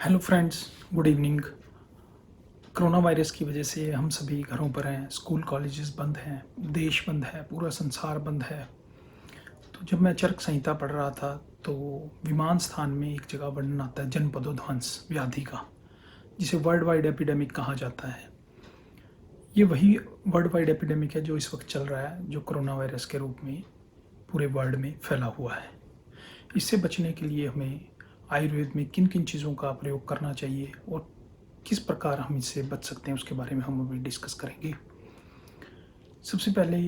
Hello friends, good evening. Corona virus की वजह से हम सभी घरों पर हैं, स्कूल कॉलेजेस बंद हैं, देश बंद है, पूरा संसार बंद है। तो जब मैं चरक संहिता पढ़ रहा था तो विमान स्थान में एक जगह वर्णन आता है जनपदोध्वंस व्याधि का, जिसे वर्ल्ड वाइड एपिडेमिक कहा जाता है। ये वही वर्ल्ड वाइड एपिडेमिक है जो इस वक्त चल रहा है, जो कोरोना वायरस के रूप में पूरे वर्ल्ड में फैला हुआ है। इससे बचने के लिए हमें आयुर्वेद में किन किन चीज़ों का प्रयोग करना चाहिए और किस प्रकार हम इससे बच सकते हैं, उसके बारे में हम अभी डिस्कस करेंगे। सबसे पहले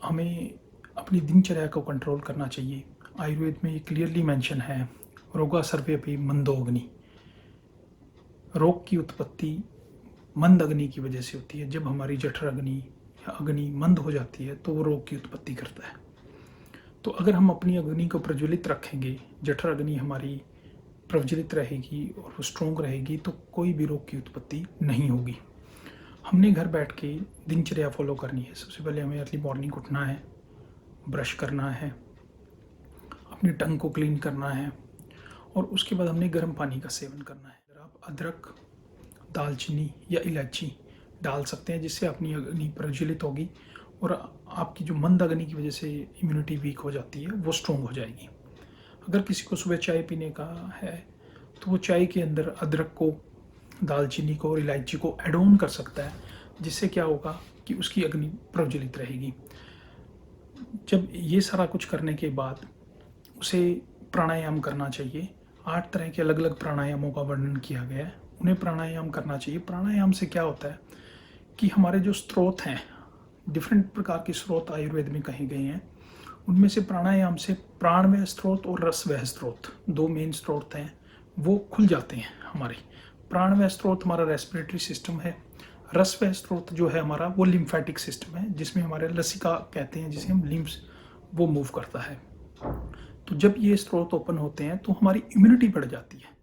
हमें अपनी दिनचर्या को कंट्रोल करना चाहिए। आयुर्वेद में क्लियरली मेंशन है, रोगा सर्वेपि मंदोग्नि। रोग की उत्पत्ति मंद अग्नि की वजह से होती है। जब हमारी जठर अग्नि या अग्नि मंद हो जाती है तो वो रोग की उत्पत्ति करता है। तो अगर हम अपनी अग्नि को प्रज्वलित रखेंगे, जठर अग्नि हमारी प्रज्वलित रहेगी और वो स्ट्रोंग रहेगी, तो कोई भी रोग की उत्पत्ति नहीं होगी। हमने घर बैठ के दिनचर्या फॉलो करनी है। सबसे पहले हमें अर्ली मॉर्निंग उठना है, ब्रश करना है, अपनी टंग को क्लीन करना है और उसके बाद हमने गर्म पानी का सेवन करना है। अगर आप अदरक, दालचीनी या इलायची डाल सकते हैं, जिससे अपनी अग्नि प्रज्वलित होगी और आपकी जो मंद अग्नि की वजह से इम्यूनिटी वीक हो जाती है वो स्ट्रोंग हो जाएगी। अगर किसी को सुबह चाय पीने का है तो वो चाय के अंदर अदरक को, दालचीनी को और इलायची को ऐड ऑन कर सकता है, जिससे क्या होगा कि उसकी अग्नि प्रज्वलित रहेगी। जब ये सारा कुछ करने के बाद उसे प्राणायाम करना चाहिए। 8 तरह के अलग अलग प्राणायामों का वर्णन किया गया है, उन्हें प्राणायाम करना चाहिए। प्राणायाम से क्या होता है कि हमारे जो स्रोत हैं, डिफरेंट प्रकार के स्रोत आयुर्वेद में कहे गए हैं, उनमें से प्राणायाम से प्राणवय स्रोत और रसवय स्रोत, दो मेन स्रोत हैं, वो खुल जाते हैं हमारे। प्राणवय स्रोत हमारा रेस्पिरेटरी सिस्टम है, रसवय स्रोत जो है हमारा वो लिम्फेटिक सिस्टम है, जिसमें हमारे लसिका कहते हैं, जिसे हम लिम्फ्स वो मूव करता है। तो जब ये स्रोत ओपन होते हैं तो हमारी इम्यूनिटी बढ़ जाती है।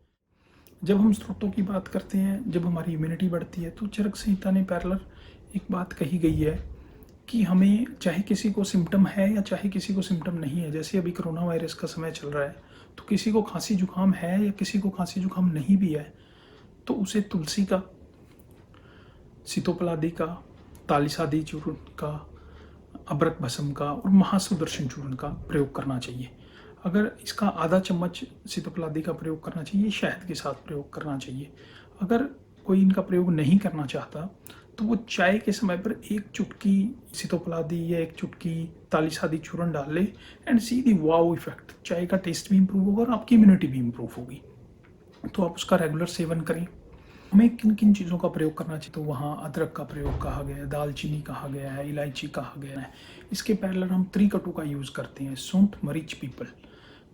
जब हम स्रोतों की बात करते हैं, जब हमारी इम्यूनिटी बढ़ती है, तो चरक संहिता ने पैरेलल एक बात कही गई है कि हमें, चाहे किसी को सिम्टम है या चाहे किसी को सिम्टम नहीं है, जैसे अभी कोरोना वायरस का समय चल रहा है, तो किसी को खांसी जुकाम है या किसी को खांसी जुकाम नहीं भी है, तो उसे तुलसी का, सीतोपलादी का, तालिसादी चूर्ण का, अबरक भस्म का और महासुदर्शन चूर्ण का प्रयोग करना चाहिए। अगर इसका आधा चम्मच सीतोपलादी का प्रयोग करना चाहिए, शहद के साथ प्रयोग करना चाहिए। अगर कोई इनका प्रयोग नहीं करना चाहता तो वो चाय के समय पर एक चुटकी सीतोपलादी या एक चुटकी तालिसादी चूर्ण डाल ले and see the wow effect. चाय का टेस्ट भी इम्प्रूव होगा और आपकी इम्यूनिटी भी इम्प्रूव होगी। तो आप उसका रेगुलर सेवन करें। हमें किन किन चीज़ों का प्रयोग करना चाहिए, तो वहाँ अदरक का प्रयोग कहा गया है, दालचीनी कहा गया है, इलायची कहा गया है। इसके पैरेलल हम त्रिकटु का यूज़ करते हैं, सूंठ, मरीच, पीपल,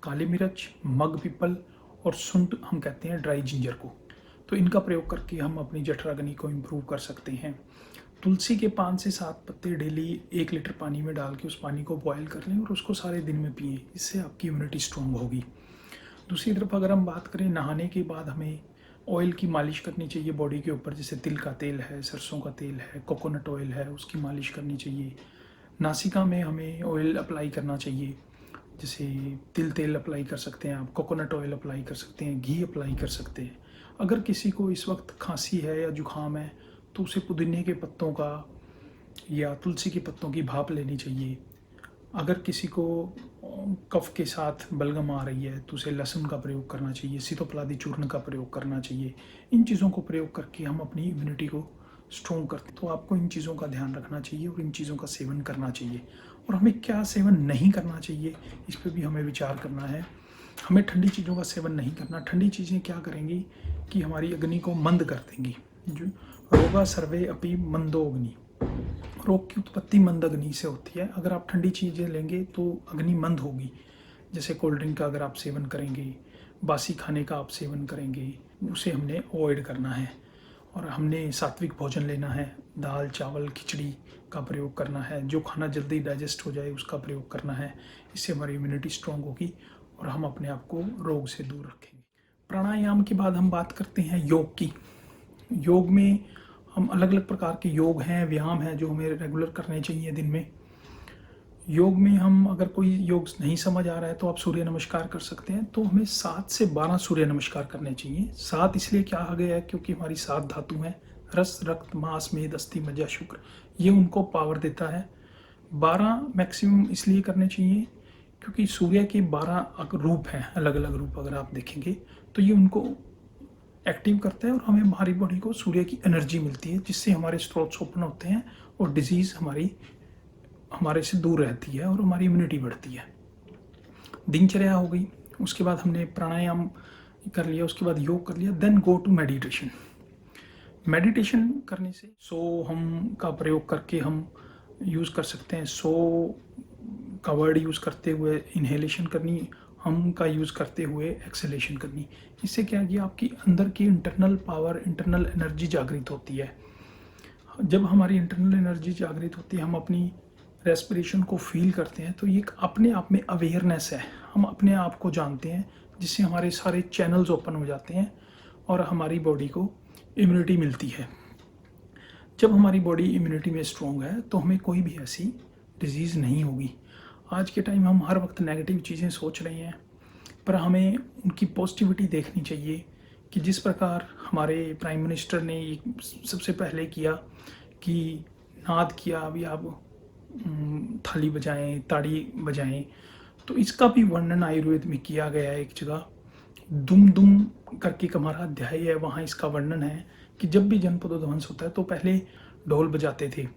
काली मिर्च, मग पीपल और सूंठ हम कहते हैं ड्राई जिंजर को। तो इनका प्रयोग करके हम अपनी जठर अग्नि को इम्प्रूव कर सकते हैं। तुलसी के 5 से 7 पत्ते डेली 1 लीटर पानी में डाल के उस पानी को बॉयल कर लें और उसको सारे दिन में पिए, इससे आपकी इम्यूनिटी स्ट्रॉन्ग होगी। दूसरी तरफ अगर हम बात करें, नहाने के बाद हमें ऑयल की मालिश करनी चाहिए बॉडी के ऊपर, जैसे तिल का तेल है, सरसों का तेल है, कोकोनट ऑयल है, उसकी मालिश करनी चाहिए। नासिका में हमें ऑयल अप्लाई करना चाहिए, जैसे तिल तेल अप्लाई कर सकते हैं आप, कोकोनट ऑयल अप्लाई कर सकते हैं, घी अप्लाई कर सकते हैं। अगर किसी को इस वक्त खांसी है या जुकाम है तो उसे पुदीने के पत्तों का या तुलसी के पत्तों की भाप लेनी चाहिए। अगर किसी को कफ के साथ बलगम आ रही है तो उसे लहसुन का प्रयोग करना चाहिए, सीतोपलादी चूर्ण का प्रयोग करना चाहिए। इन चीज़ों को प्रयोग करके हम अपनी इम्यूनिटी को स्ट्रॉन्ग करते हैं। तो आपको इन चीज़ों का ध्यान रखना चाहिए और इन चीज़ों का सेवन करना चाहिए। और हमें क्या सेवन नहीं करना चाहिए, इस पर भी हमें विचार करना है। हमें ठंडी चीज़ों का सेवन नहीं करना। ठंडी चीज़ें क्या करेंगी कि हमारी अग्नि को मंद कर देंगी। जो रोगा सर्वे अपि मंदोग्नि, रोग की उत्पत्ति मंद अग्नि से होती है। अगर आप ठंडी चीज़ें लेंगे तो अग्नि मंद होगी। जैसे कोल्ड ड्रिंक का अगर आप सेवन करेंगे, बासी खाने का आप सेवन करेंगे, उसे हमने अवॉइड करना है। और हमने सात्विक भोजन लेना है, दाल चावल खिचड़ी का प्रयोग करना है, जो खाना जल्दी डाइजेस्ट हो जाए उसका प्रयोग करना है। इससे हमारी इम्यूनिटी स्ट्रॉन्ग होगी और हम अपने आप को रोग से दूर रखेंगे। प्राणायाम के बाद हम बात करते हैं योग की। योग में हम अलग अलग प्रकार के योग हैं, व्यायाम हैं जो हमें रेगुलर करने चाहिए दिन में। योग में हम अगर कोई योग नहीं समझ आ रहा है तो आप सूर्य नमस्कार कर सकते हैं। तो हमें 7 से 12 सूर्य नमस्कार करने चाहिए। 7 इसलिए क्या आ गया है क्योंकि हमारी 7 धातु हैं, रस, रक्त, मांस, मेद, अस्थि, मज्जा, शुक्र, ये उनको पावर देता है। 12 मैक्सिमम इसलिए करने चाहिए क्योंकि सूर्य के 12 रूप हैं, अलग अलग रूप अगर आप देखेंगे तो ये उनको एक्टिव करता है और हमें हमारी बॉडी को सूर्य की एनर्जी मिलती है, जिससे हमारे स्रोत ओपन होते हैं और डिजीज़ हमारे से दूर रहती है और हमारी इम्यूनिटी बढ़ती है। दिनचर्या हो गई, उसके बाद हमने प्राणायाम कर लिया, उसके बाद योग कर लिया, then go to meditation. Meditation करने से सो हम का प्रयोग करके हम यूज़ कर सकते हैं। सो का वर्ड यूज़ करते हुए इन्हेलेशन करनी, हम का यूज़ करते हुए एक्सलेशन करनी। इससे क्या है कि आपकी अंदर की इंटरनल पावर, इंटरनल एनर्जी जागृत होती है। जब हमारी इंटरनल एनर्जी जागृत होती है, हम अपनी रेस्पिरेशन को फील करते हैं, तो ये एक अपने आप में अवेयरनेस है। हम अपने आप को जानते हैं, जिससे हमारे सारे चैनल्स ओपन हो जाते हैं और हमारी बॉडी को इम्यूनिटी मिलती है। जब हमारी बॉडी इम्यूनिटी में स्ट्रॉन्ग है तो हमें कोई भी ऐसी डिजीज़ नहीं होगी। आज के टाइम हम हर वक्त नेगेटिव चीज़ें सोच रहे हैं, पर हमें उनकी पॉजिटिविटी देखनी चाहिए कि जिस प्रकार हमारे प्राइम मिनिस्टर ने ये सबसे पहले किया कि नाद किया, अभी आप थाली बजाएं, ताड़ी बजाएं, तो इसका भी वर्णन आयुर्वेद में किया गया है। एक जगह दुम दुम करके एक हमारा अध्याय है, वहाँ इसका वर्णन है कि जब भी जनपदोध्वंस होता है तो पहले ढोल बजाते थे,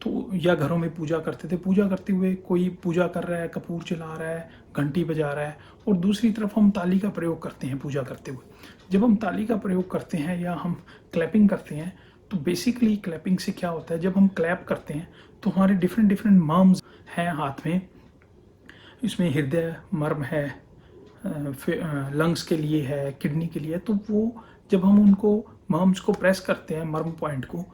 तो या घरों में पूजा करते थे। पूजा करते हुए कोई पूजा कर रहा है, कपूर जला रहा है, घंटी बजा रहा है, और दूसरी तरफ हम ताली का प्रयोग करते हैं पूजा करते हुए। जब हम ताली का प्रयोग करते हैं या हम क्लैपिंग करते हैं, तो बेसिकली क्लैपिंग से क्या होता है, जब हम क्लैप करते हैं तो हमारे डिफरेंट डिफरेंट मर्म्स हैं हाथ में। इसमें हृदय मर्म है, लंग्स के लिए है, किडनी के लिए है। तो वो जब हम उनको मर्म्स को प्रेस करते हैं, मर्म पॉइंट को,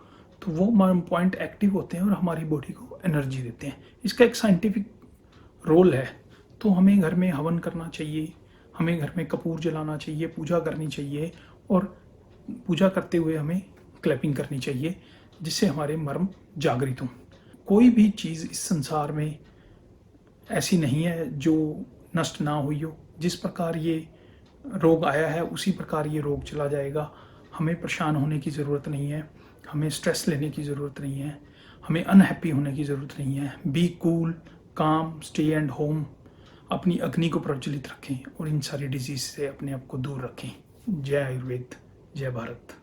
तो वो मर्म पॉइंट एक्टिव होते हैं और हमारी बॉडी को एनर्जी देते हैं। इसका एक साइंटिफिक रोल है। तो हमें घर में हवन करना चाहिए, हमें घर में कपूर जलाना चाहिए, पूजा करनी चाहिए, और पूजा करते हुए हमें क्लैपिंग करनी चाहिए, जिससे हमारे मर्म जागृत हों। कोई भी चीज़ इस संसार में ऐसी नहीं है जो नष्ट ना हुई हो। जिस प्रकार ये रोग आया है उसी प्रकार ये रोग चला जाएगा। हमें परेशान होने की ज़रूरत नहीं है, हमें स्ट्रेस लेने की ज़रूरत नहीं है, हमें अनहैप्पी होने की ज़रूरत नहीं है। बी कूल, काम, स्टे एंड होम। अपनी अग्नि को प्रज्वलित रखें और इन सारी डिजीज़ से अपने आप को दूर रखें। जय आयुर्वेद, जय भारत।